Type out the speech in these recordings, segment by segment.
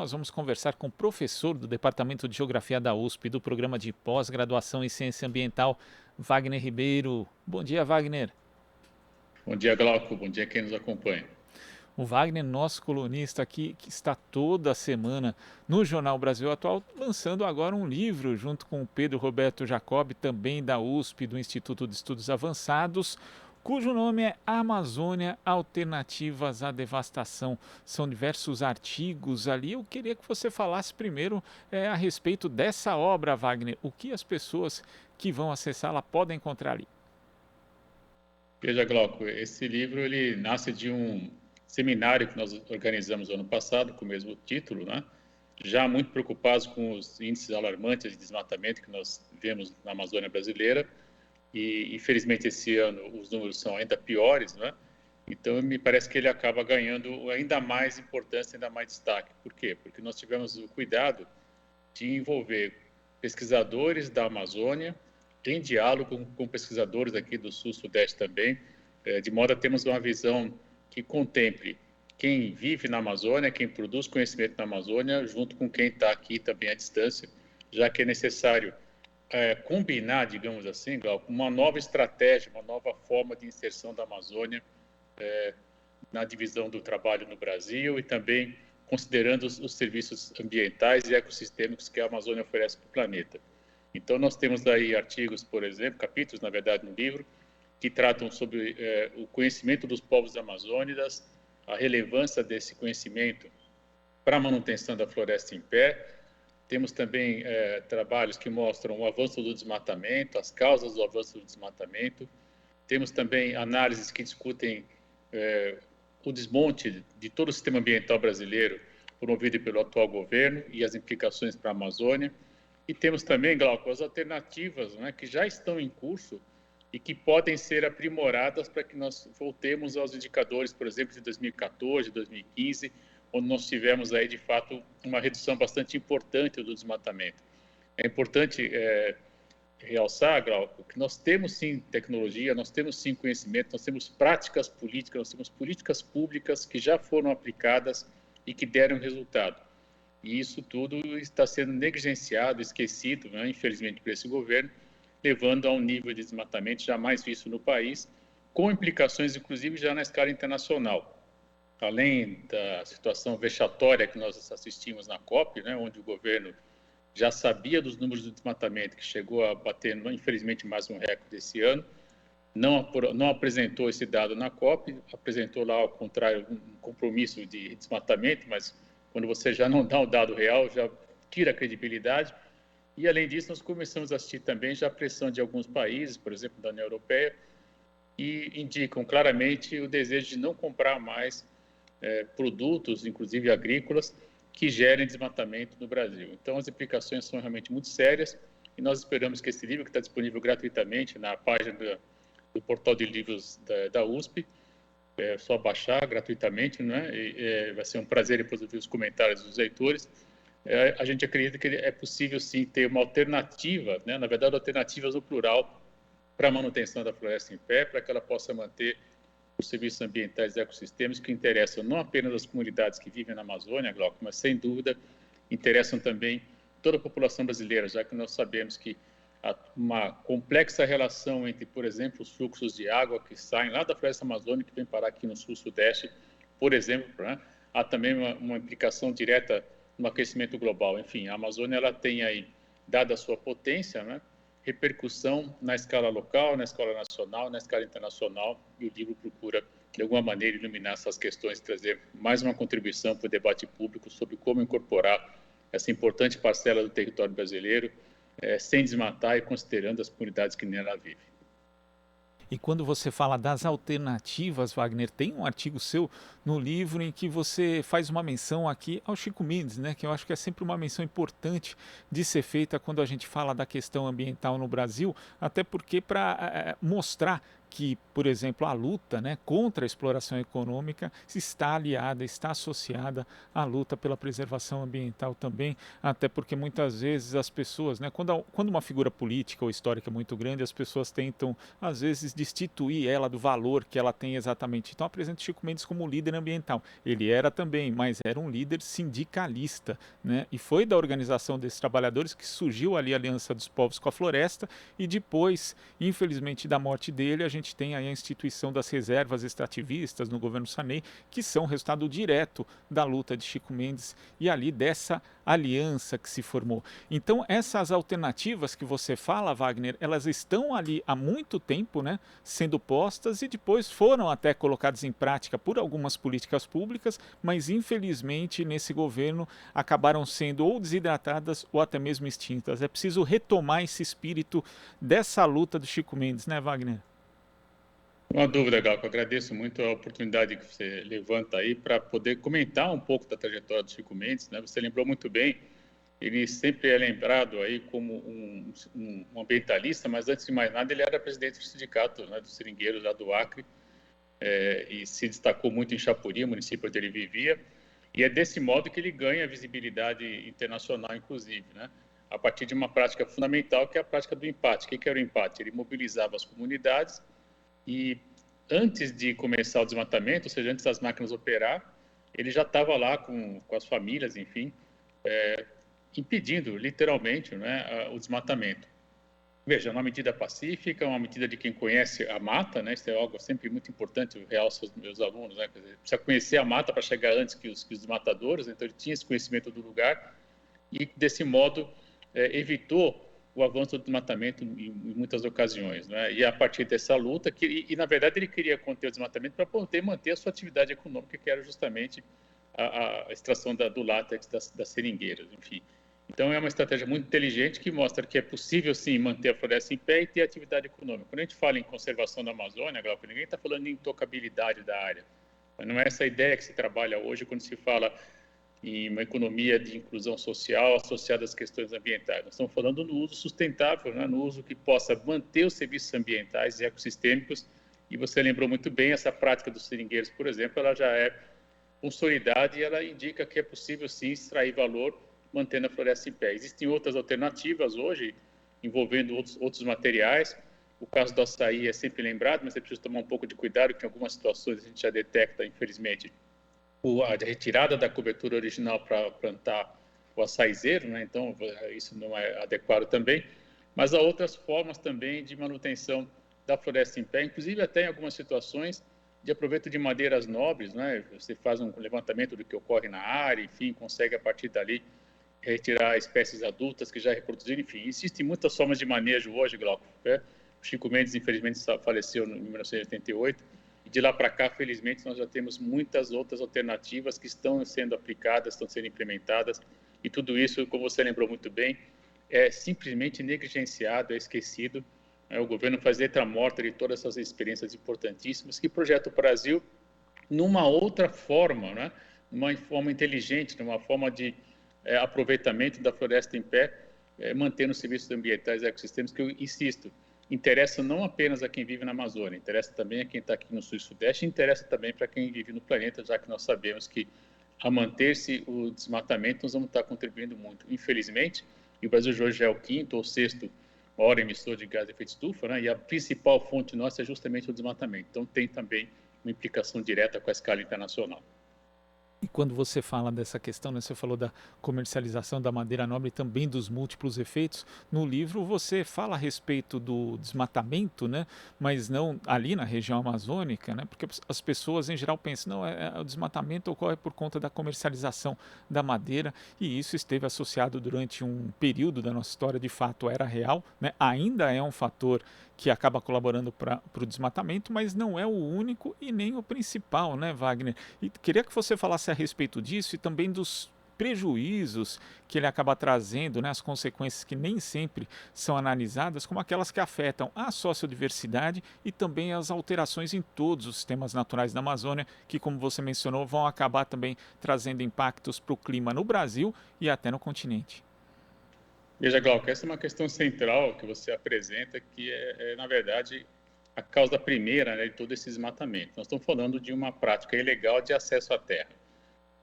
nós vamos conversar com o professor do Departamento de Geografia da USP, do programa de pós-graduação em Ciência Ambiental, Wagner Ribeiro. Bom dia, Wagner. Bom dia, Glauco. Bom dia quem nos acompanha. O Wagner, nosso colunista aqui, que está toda semana no Jornal Brasil Atual, lançando agora um livro junto com o Pedro Roberto Jacob, também da USP, do Instituto de Estudos Avançados, cujo nome é Amazônia, Alternativas à Devastação. São diversos artigos ali. Eu queria que você falasse primeiro a respeito dessa obra, Wagner. O que as pessoas que vão acessá-la podem encontrar ali? Veja, Glauco, esse livro ele nasce de um seminário que nós organizamos ano passado, com o mesmo título, né? Já muito preocupados com os índices alarmantes de desmatamento que nós vemos na Amazônia brasileira, e infelizmente esse ano os números são ainda piores, né? Então me parece que ele acaba ganhando ainda mais importância, ainda mais destaque. Por quê? Porque nós tivemos o cuidado de envolver pesquisadores da Amazônia em diálogo com pesquisadores aqui do Sul-Sudeste também, de modo a termos uma visão que contemple quem vive na Amazônia, quem produz conhecimento na Amazônia, junto com quem está aqui também à distância, já que é necessário combinar, digamos assim, Glauco, uma nova estratégia, uma nova forma de inserção da Amazônia na divisão do trabalho no Brasil e também considerando os serviços ambientais e ecossistêmicos que a Amazônia oferece para o planeta. Então, nós temos aí artigos, por exemplo, capítulos, na verdade, no livro, que tratam sobre o conhecimento dos povos amazônicos, a relevância desse conhecimento para a manutenção da floresta em pé. Temos também trabalhos que mostram o avanço do desmatamento, as causas do avanço do desmatamento. Temos também análises que discutem o desmonte de todo o sistema ambiental brasileiro promovido pelo atual governo e as implicações para a Amazônia. E temos também, Glauco, as alternativas, né, que já estão em curso e que podem ser aprimoradas para que nós voltemos aos indicadores, por exemplo, de 2014, 2015, onde nós tivemos aí, de fato, uma redução bastante importante do desmatamento. É importante realçar, Glauco, que nós temos sim tecnologia, nós temos sim conhecimento, nós temos práticas políticas, nós temos políticas públicas que já foram aplicadas e que deram resultado. E isso tudo está sendo negligenciado, esquecido, né, infelizmente, por esse governo, levando a um nível de desmatamento jamais visto no país, com implicações, inclusive, já na escala internacional. Além da situação vexatória que nós assistimos na COP, né, onde o governo já sabia dos números do desmatamento, que chegou a bater, infelizmente, mais um recorde esse ano, não apresentou esse dado na COP, apresentou lá, ao contrário, um compromisso de desmatamento, mas quando você já não dá o dado real, já tira a credibilidade. E, além disso, nós começamos a assistir também já a pressão de alguns países, por exemplo, da União Europeia, e indicam claramente o desejo de não comprar mais produtos, inclusive agrícolas, que gerem desmatamento no Brasil. Então, as implicações são realmente muito sérias e nós esperamos que esse livro, que está disponível gratuitamente na página do portal de livros da USP, é só baixar gratuitamente, né? Vai ser um prazer depois ouvir os comentários dos leitores. A gente acredita que é possível, sim, ter uma alternativa, né? Na verdade, alternativas no plural, para a manutenção da floresta em pé, para que ela possa manter os serviços ambientais e ecossistemas que interessam não apenas as comunidades que vivem na Amazônia, Glauco, mas, sem dúvida, interessam também toda a população brasileira, já que nós sabemos que há uma complexa relação entre, por exemplo, os fluxos de água que saem lá da floresta amazônica e vêm parar aqui no sul-sudeste, por exemplo, né? Há também uma implicação direta no aquecimento global. Enfim, a Amazônia ela tem aí, dada a sua potência, né, repercussão na escala local, na escala nacional, na escala internacional, e o livro procura, de alguma maneira, iluminar essas questões e trazer mais uma contribuição para o debate público sobre como incorporar essa importante parcela do território brasileiro, sem desmatar e considerando as comunidades que nela vivem. E quando você fala das alternativas, Wagner, tem um artigo seu no livro em que você faz uma menção aqui ao Chico Mendes, né? Que eu acho que é sempre uma menção importante de ser feita quando a gente fala da questão ambiental no Brasil, até porque para mostrar que, por exemplo, a luta, né, contra a exploração econômica está aliada, está associada à luta pela preservação ambiental também, até porque muitas vezes as pessoas, né, quando uma figura política ou histórica é muito grande, as pessoas tentam, às vezes, destituir ela do valor que ela tem exatamente. Então, apresenta Chico Mendes como líder ambiental. Ele era também, mas era um líder sindicalista, né, e foi da organização desses trabalhadores que surgiu ali a Aliança dos Povos com a Floresta, e depois, infelizmente, da morte dele, a gente tem aí a instituição das reservas extrativistas no governo Sarney, que são resultado direto da luta de Chico Mendes e ali dessa aliança que se formou. Então, essas alternativas que você fala, Wagner, elas estão ali há muito tempo, né, sendo postas e depois foram até colocadas em prática por algumas políticas públicas, mas infelizmente nesse governo acabaram sendo ou desidratadas ou até mesmo extintas. É preciso retomar esse espírito dessa luta do Chico Mendes, né, Wagner? Uma dúvida, Galco. Agradeço muito a oportunidade que você levanta aí para poder comentar um pouco da trajetória do Chico Mendes, né? Você lembrou muito bem, ele sempre é lembrado aí como um ambientalista, mas antes de mais nada ele era presidente do sindicato, né, dos seringueiros lá do Acre, e se destacou muito em Chapuri, município onde ele vivia, e é desse modo que ele ganha visibilidade internacional, inclusive, né? A partir de uma prática fundamental, que é a prática do empate. O que era o empate? Ele mobilizava as comunidades e antes de começar o desmatamento, ou seja, antes das máquinas operar, ele já estava lá com as famílias, enfim, impedindo, literalmente, né, o desmatamento. Veja, é uma medida pacífica, uma medida de quem conhece a mata, né? Isso é algo sempre muito importante, eu realço aos meus alunos, né? Quer dizer, precisa conhecer a mata para chegar antes que os desmatadores, então ele tinha esse conhecimento do lugar e, desse modo, evitou o avanço do desmatamento em muitas ocasiões, né? E a partir dessa luta, na verdade ele queria conter o desmatamento para poder manter a sua atividade econômica, que era justamente a extração do látex das seringueiras, enfim. Então é uma estratégia muito inteligente que mostra que é possível sim manter a floresta em pé e ter atividade econômica. Quando a gente fala em conservação da Amazônia, Glauco, ninguém está falando em intocabilidade da área. Mas não é essa ideia que se trabalha hoje quando se fala em uma economia de inclusão social associada às questões ambientais. Nós estamos falando no uso sustentável, né? No uso que possa manter os serviços ambientais e ecossistêmicos. E você lembrou muito bem, essa prática dos seringueiros, por exemplo, ela já é consolidada e ela indica que é possível sim extrair valor mantendo a floresta em pé. Existem outras alternativas hoje, envolvendo outros materiais. O caso do açaí é sempre lembrado, mas é preciso tomar um pouco de cuidado, que em algumas situações a gente já detecta, infelizmente, a retirada da cobertura original para plantar o açaizeiro, né? Então isso não é adequado também. Mas há outras formas também de manutenção da floresta em pé, inclusive até em algumas situações de aproveito de madeiras nobres, né? Você faz um levantamento do que ocorre na área, enfim, consegue a partir dali retirar espécies adultas que já reproduziram, enfim. Existem muitas formas de manejo hoje, Glauco, né? O Chico Mendes, infelizmente, faleceu em 1988, e de lá para cá, felizmente, nós já temos muitas outras alternativas que estão sendo aplicadas, estão sendo implementadas, e tudo isso, como você lembrou muito bem, é simplesmente negligenciado, é esquecido. O governo faz letra morta de todas essas experiências importantíssimas que projetam o Brasil numa outra forma, né? Uma forma inteligente, numa forma de aproveitamento da floresta em pé, mantendo os serviços ambientais e ecossistemas, que eu insisto, interessa não apenas a quem vive na Amazônia, interessa também a quem está aqui no Sul e Sudeste, interessa também para quem vive no planeta, já que nós sabemos que, a manter-se o desmatamento, nós vamos estar contribuindo muito. Infelizmente, e o Brasil hoje já é o quinto ou sexto maior emissor de gás de efeito estufa, né? E a principal fonte nossa é justamente o desmatamento. Então, tem também uma implicação direta com a escala internacional. E quando você fala dessa questão, né, você falou da comercialização da madeira nobre e também dos múltiplos efeitos, no livro você fala a respeito do desmatamento, né, mas não ali na região amazônica, né, porque as pessoas em geral pensam, não, o desmatamento ocorre por conta da comercialização da madeira, e isso esteve associado durante um período da nossa história, de fato era real, né, ainda é um fator que acaba colaborando para o desmatamento, mas não é o único e nem o principal, né, Wagner? E queria que você falasse a respeito disso e também dos prejuízos que ele acaba trazendo, né, as consequências que nem sempre são analisadas, como aquelas que afetam a sociodiversidade e também as alterações em todos os sistemas naturais da Amazônia, que, como você mencionou, vão acabar também trazendo impactos para o clima no Brasil e até no continente. Veja, Glauco, essa é uma questão central que você apresenta, que na verdade, a causa primeira, né, de todo esse desmatamento. Nós estamos falando de uma prática ilegal de acesso à terra.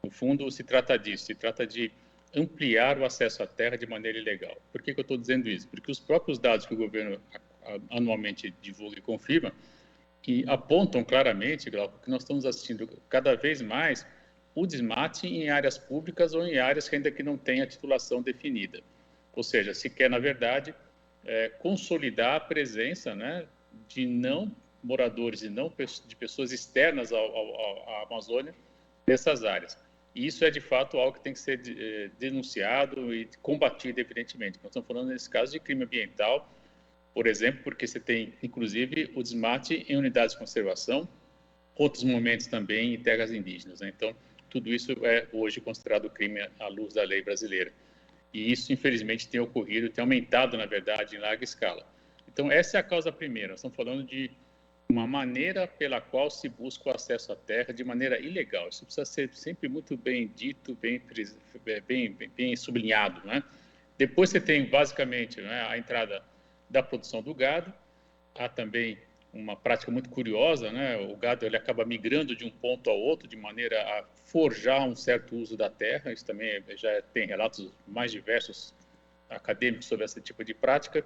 No fundo, se trata disso, se trata de ampliar o acesso à terra de maneira ilegal. Por que eu estou dizendo isso? Porque os próprios dados que o governo anualmente divulga e confirma, que apontam claramente, Glauco, que nós estamos assistindo cada vez mais o desmate em áreas públicas ou em áreas que ainda que não tenha titulação definida. Ou seja, se quer, na verdade, consolidar a presença, né, de não moradores e não de pessoas externas à Amazônia nessas áreas. E isso é, de fato, algo que tem que ser denunciado e combatido, evidentemente. Nós estamos falando, nesse caso, de crime ambiental, por exemplo, porque você tem, inclusive, o desmate em unidades de conservação, outros momentos também em terras indígenas, né? Então, tudo isso é hoje considerado crime à luz da lei brasileira. E isso, infelizmente, tem ocorrido, tem aumentado, na verdade, em larga escala. Então, essa é a causa primeira. Nós estamos falando de uma maneira pela qual se busca o acesso à terra de maneira ilegal. Isso precisa ser sempre muito bem dito, bem sublinhado, né? Depois você tem, basicamente, né, a entrada da produção do gado. Há também uma prática muito curiosa, né? O gado ele acaba migrando de um ponto ao outro de maneira a forjar um certo uso da terra. Isso também já tem relatos mais diversos acadêmicos sobre esse tipo de prática.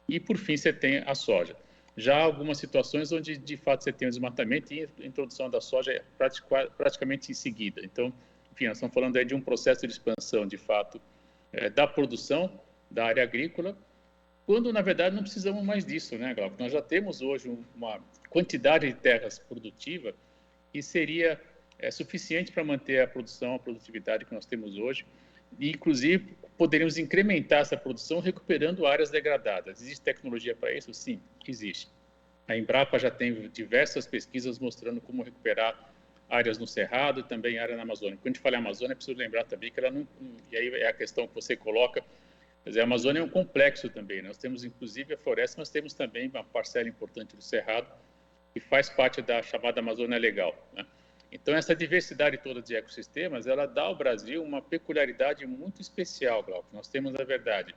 E, por fim, você tem a soja. Já há algumas situações onde, de fato, você tem o desmatamento e a introdução da soja praticamente em seguida. Então, enfim, nós estamos falando aí de um processo de expansão, de fato, da produção da área agrícola, quando, na verdade, não precisamos mais disso, né, Glauco? Nós já temos hoje uma quantidade de terras produtiva que seria suficiente para manter a produção, a produtividade que nós temos hoje. E, inclusive, poderíamos incrementar essa produção recuperando áreas degradadas. Existe tecnologia para isso? Sim, existe. A Embrapa já tem diversas pesquisas mostrando como recuperar áreas no Cerrado e também área na Amazônia. Quando a gente fala em Amazônia, é preciso lembrar também que ela não... E aí é a questão que você coloca. Quer dizer, a Amazônia é um complexo também. Nós temos, inclusive, a floresta, mas temos também uma parcela importante do Cerrado, que faz parte da chamada Amazônia Legal, né? Então, essa diversidade toda de ecossistemas, ela dá ao Brasil uma peculiaridade muito especial, Glauco. Nós temos, na verdade,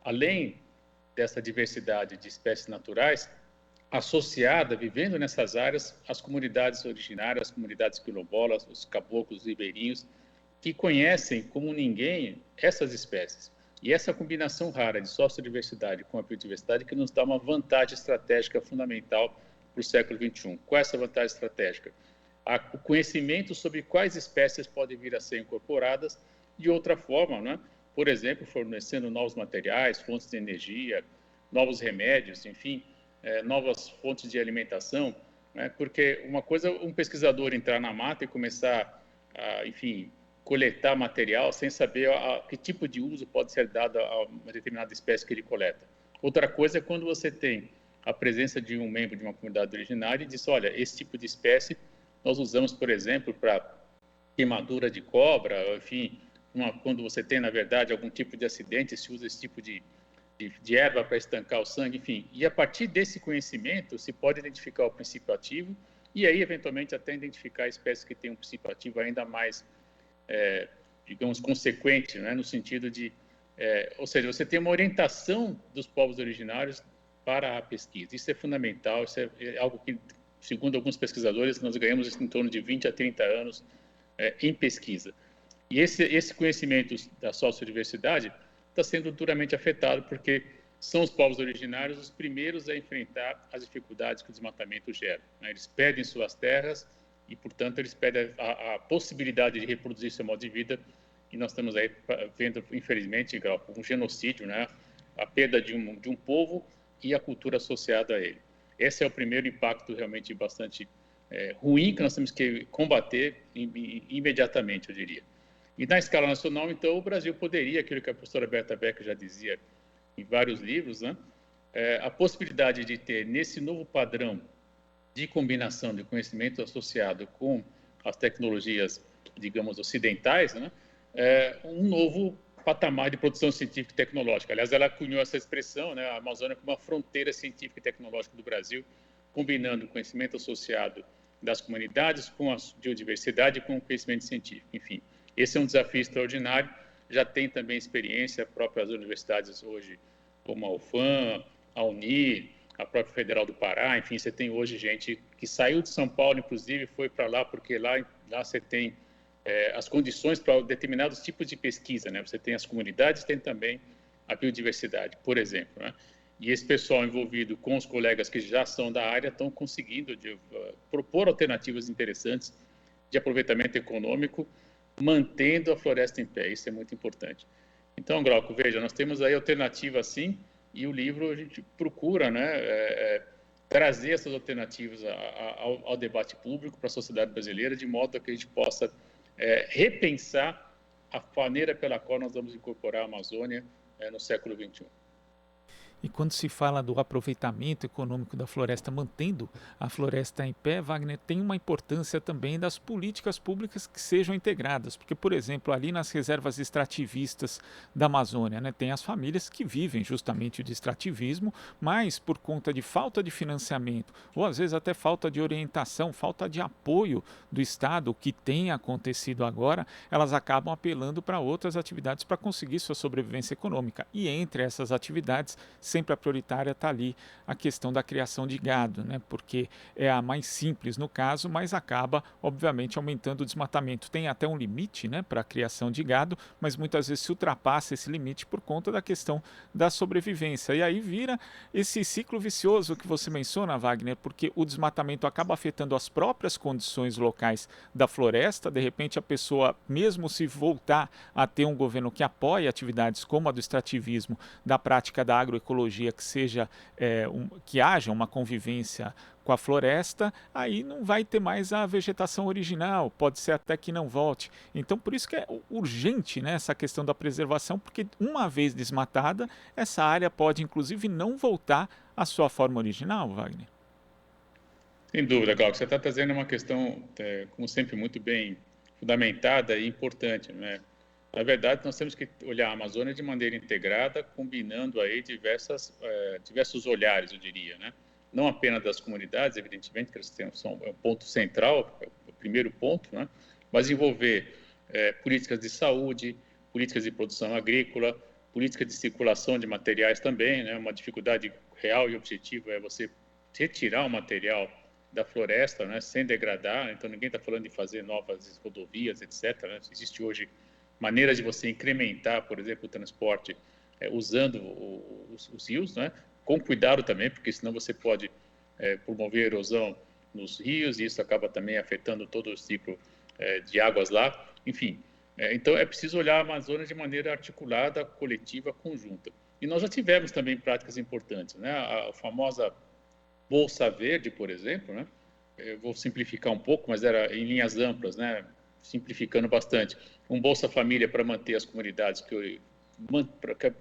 além dessa diversidade de espécies naturais, associada, vivendo nessas áreas, as comunidades originárias, as comunidades quilombolas, os caboclos ribeirinhos, que conhecem como ninguém essas espécies. E essa combinação rara de sociodiversidade com a biodiversidade que nos dá uma vantagem estratégica fundamental para o século XXI. Qual é essa vantagem estratégica? O conhecimento sobre quais espécies podem vir a ser incorporadas de outra forma, né? Por exemplo, fornecendo novos materiais, fontes de energia, novos remédios, enfim, novas fontes de alimentação, né? Porque uma coisa, um pesquisador entrar na mata e começar a, enfim, coletar material sem saber que tipo de uso pode ser dado a uma determinada espécie que ele coleta. Outra coisa é quando você tem a presença de um membro de uma comunidade originária e diz, olha, esse tipo de espécie nós usamos, por exemplo, para queimadura de cobra, enfim, quando você tem, na verdade, algum tipo de acidente, se usa esse tipo de erva para estancar o sangue, enfim. E a partir desse conhecimento, se pode identificar o princípio ativo e aí, eventualmente, até identificar espécies que têm um princípio ativo ainda mais, digamos, consequente, né? No sentido de... ou seja, você tem uma orientação dos povos originários para a pesquisa. Isso é fundamental, isso é algo que, segundo alguns pesquisadores, nós ganhamos em torno de 20 a 30 anos em pesquisa. E esse conhecimento da sociodiversidade está sendo duramente afetado porque são os povos originários os primeiros a enfrentar as dificuldades que o desmatamento gera, né? Eles perdem suas terras e, portanto, eles perdem a possibilidade de reproduzir seu modo de vida e nós estamos aí vendo, infelizmente, um genocídio, né? A perda de um povo e a cultura associada a ele. Esse é o primeiro impacto realmente bastante ruim que nós temos que combater imediatamente, eu diria. E na escala nacional, então, o Brasil poderia, aquilo que a professora Berta Becker já dizia em vários livros, né? A possibilidade de ter, nesse novo padrão de combinação de conhecimento associado com as tecnologias, digamos, ocidentais, né? Um novo patamar de produção científica e tecnológica. Aliás, ela cunhou essa expressão, né? A Amazônia como uma fronteira científica e tecnológica do Brasil, combinando o conhecimento associado das comunidades com a biodiversidade e com o conhecimento científico, enfim. Esse é um desafio extraordinário, já tem também experiência próprias universidades hoje, como a UFAM, a UNI, a própria Federal do Pará, enfim, você tem hoje gente que saiu de São Paulo, inclusive, foi para lá, porque lá você tem as condições para determinados tipos de pesquisa, né? Você tem as comunidades, tem também a biodiversidade, por exemplo, né? E esse pessoal envolvido com os colegas que já são da área estão conseguindo propor alternativas interessantes de aproveitamento econômico, mantendo a floresta em pé. Isso é muito importante. Então, Glauco, veja, nós temos aí alternativa sim, e o livro a gente procura, né, trazer essas alternativas ao debate público, para a sociedade brasileira, de modo que a gente possa repensar a maneira pela qual nós vamos incorporar a Amazônia no século XXI. E quando se fala do aproveitamento econômico da floresta, mantendo a floresta em pé, Wagner, tem uma importância também das políticas públicas que sejam integradas. Porque, por exemplo, ali nas reservas extrativistas da Amazônia, né, tem as famílias que vivem justamente de extrativismo, mas por conta de falta de financiamento, ou às vezes até falta de orientação, falta de apoio do Estado, o que tem acontecido agora, elas acabam apelando para outras atividades para conseguir sua sobrevivência econômica. E entre essas atividades, sempre a prioritária está ali a questão da criação de gado, né? Porque é a mais simples no caso, mas acaba, obviamente, aumentando o desmatamento. Tem até um limite, né, para a criação de gado, mas muitas vezes se ultrapassa esse limite por conta da questão da sobrevivência. E aí vira esse ciclo vicioso que você menciona, Wagner, porque o desmatamento acaba afetando as próprias condições locais da floresta. De repente, a pessoa, mesmo se voltar a ter um governo que apoie atividades como a do extrativismo, da prática da agroecologia, que seja que haja uma convivência com a floresta, aí não vai ter mais a vegetação original, pode ser até que não volte. Então, por isso que é urgente, né, essa questão da preservação, porque uma vez desmatada, essa área pode inclusive não voltar à sua forma original, Wagner. Sem dúvida, Glauco, você está trazendo uma questão, como sempre, muito bem fundamentada e importante, né? Na verdade, nós temos que olhar a Amazônia de maneira integrada, combinando aí diversos olhares, eu diria, né? Não apenas das comunidades, evidentemente, que elas são um ponto central, é o primeiro ponto, né? Mas envolver políticas de saúde, políticas de produção agrícola, política de circulação de materiais também, né? Uma dificuldade real e objetiva é você retirar o material da floresta, né? Sem degradar. Então, ninguém está falando de fazer novas rodovias, etc., né? Existe hoje maneiras de você incrementar, por exemplo, o transporte usando os rios, né? Com cuidado também, porque senão você pode promover erosão nos rios e isso acaba também afetando todo o ciclo de águas lá. Enfim, então é preciso olhar a Amazônia de maneira articulada, coletiva, conjunta. E nós já tivemos também práticas importantes, né? A famosa Bolsa Verde, por exemplo, né? Eu vou simplificar um pouco, mas era em linhas amplas, né? Simplificando bastante, um Bolsa Família para manter as comunidades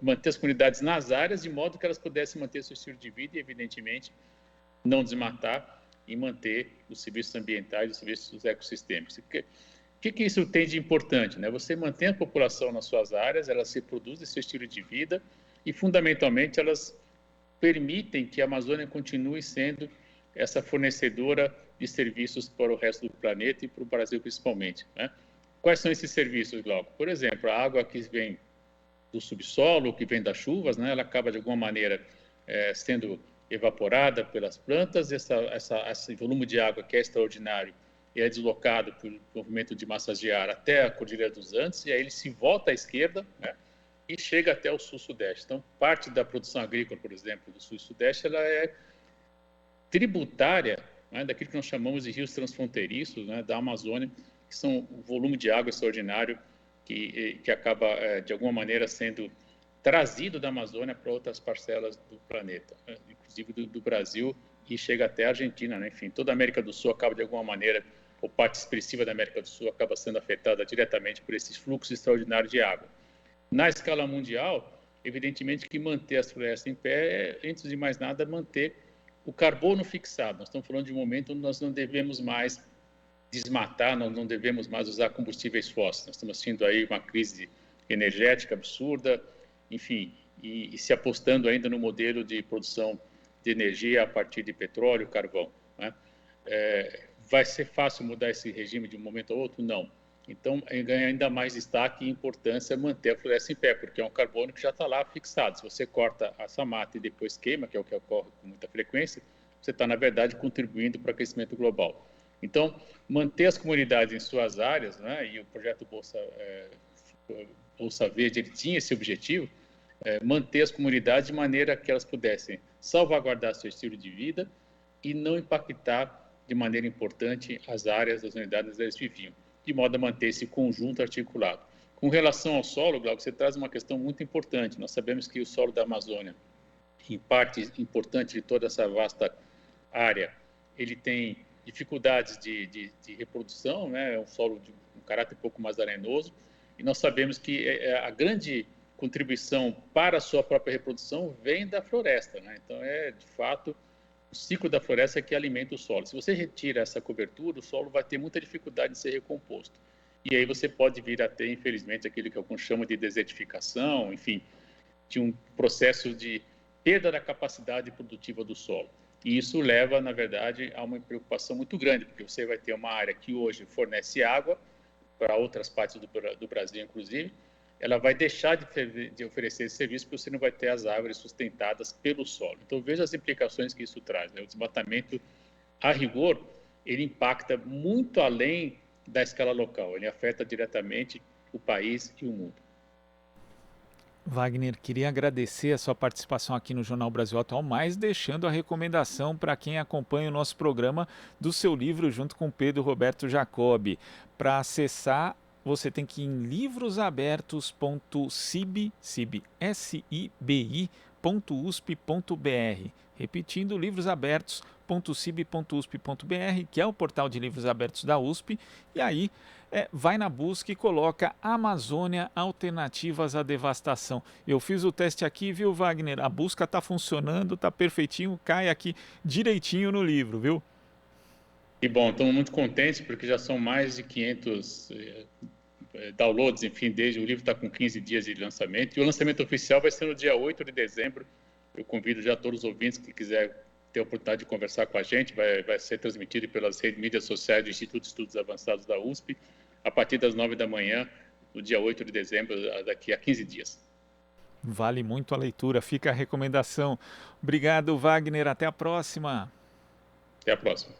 manter as comunidades nas áreas de modo que elas pudessem manter seu estilo de vida e, evidentemente, não desmatar e manter os serviços ambientais, os serviços ecossistêmicos. O que isso tem de importante, né? Você mantém a população nas suas áreas, elas reproduzem seu estilo de vida e, fundamentalmente, elas permitem que a Amazônia continue sendo essa fornecedora de serviços para o resto do planeta e para o Brasil principalmente, né? Quais são esses serviços, Glauco? Por exemplo, a água que vem do subsolo, que vem das chuvas, né? Ela acaba de alguma maneira sendo evaporada pelas plantas, esse volume de água que é extraordinário e é deslocado pelo movimento de massas de ar até a Cordilheira dos Andes, e aí ele se volta à esquerda, né? E chega até o sul-sudeste. Então, parte da produção agrícola, por exemplo, do sul e sudeste, ela é tributária, né, daquilo que nós chamamos de rios transfronteiriços, né, da Amazônia, que são o volume de água extraordinário que acaba, de alguma maneira, sendo trazido da Amazônia para outras parcelas do planeta, né, inclusive do Brasil, e chega até a Argentina, né? Enfim, toda a América do Sul acaba, de alguma maneira, ou parte expressiva da América do Sul acaba sendo afetada diretamente por esses fluxos extraordinários de água. Na escala mundial, evidentemente que manter as florestas em pé é, antes de mais nada, manter o carbono fixado. Nós estamos falando de um momento onde nós não devemos mais desmatar, nós não devemos mais usar combustíveis fósseis. Nós estamos tendo aí uma crise energética absurda, enfim, e se apostando ainda no modelo de produção de energia a partir de petróleo e carvão, né? Vai ser fácil mudar esse regime de um momento ao outro? Não. Então, ganha ainda mais destaque e importância manter a floresta em pé, porque é um carbono que já está lá fixado. Se você corta essa mata e depois queima, que é o que ocorre com muita frequência, você está, na verdade, contribuindo para o aquecimento global. Então, manter as comunidades em suas áreas, né, e o projeto Bolsa Verde ele tinha esse objetivo, manter as comunidades de maneira que elas pudessem salvaguardar seu estilo de vida e não impactar de maneira importante as áreas das unidades onde eles viviam, de modo a manter esse conjunto articulado. Com relação ao solo, Glauco, você traz uma questão muito importante. Nós sabemos que o solo da Amazônia, em parte importante de toda essa vasta área, ele tem dificuldades de reprodução, né? É um solo de um caráter um pouco mais arenoso, e nós sabemos que a grande contribuição para a sua própria reprodução vem da floresta, né? Então, de fato, o ciclo da floresta é que alimenta o solo. Se você retira essa cobertura, o solo vai ter muita dificuldade de ser recomposto. E aí você pode vir a ter, infelizmente, aquilo que alguns chamam de desertificação, enfim, de um processo de perda da capacidade produtiva do solo. E isso leva, na verdade, a uma preocupação muito grande, porque você vai ter uma área que hoje fornece água para outras partes do Brasil, inclusive, ela vai deixar de oferecer esse serviço porque você não vai ter as árvores sustentadas pelo solo. Então, veja as implicações que isso traz, né? O desmatamento, a rigor, ele impacta muito além da escala local, ele afeta diretamente o país e o mundo. Wagner, queria agradecer a sua participação aqui no Jornal Brasil Atual, mas deixando a recomendação para quem acompanha o nosso programa do seu livro junto com Pedro Roberto Jacobi. Para acessar, você tem que ir em livrosabertos.cibi.usp.br. Repetindo, livrosabertos.cibi.usp.br, que é o portal de livros abertos da USP, e aí vai na busca e coloca Amazônia Alternativas à Devastação. Eu fiz o teste aqui, viu, Wagner? A busca está funcionando, está perfeitinho, cai aqui direitinho no livro, viu? E bom, estamos muito contentes porque já são mais de 500 downloads, enfim, desde o livro está com 15 dias de lançamento, e o lançamento oficial vai ser no dia 8 de dezembro. Eu convido já todos os ouvintes que quiserem ter a oportunidade de conversar com a gente, vai ser transmitido pelas mídias sociais do Instituto de Estudos Avançados da USP, a partir das 9 da manhã, no dia 8 de dezembro, daqui a 15 dias. Vale muito a leitura, fica a recomendação. Obrigado, Wagner, até a próxima. Até a próxima.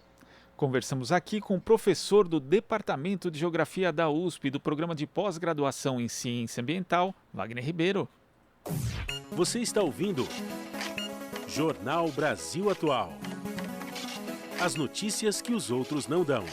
Conversamos aqui com o professor do Departamento de Geografia da USP, do Programa de Pós-Graduação em Ciência Ambiental, Wagner Ribeiro. Você está ouvindo Jornal Brasil Atual. As notícias que os outros não dão.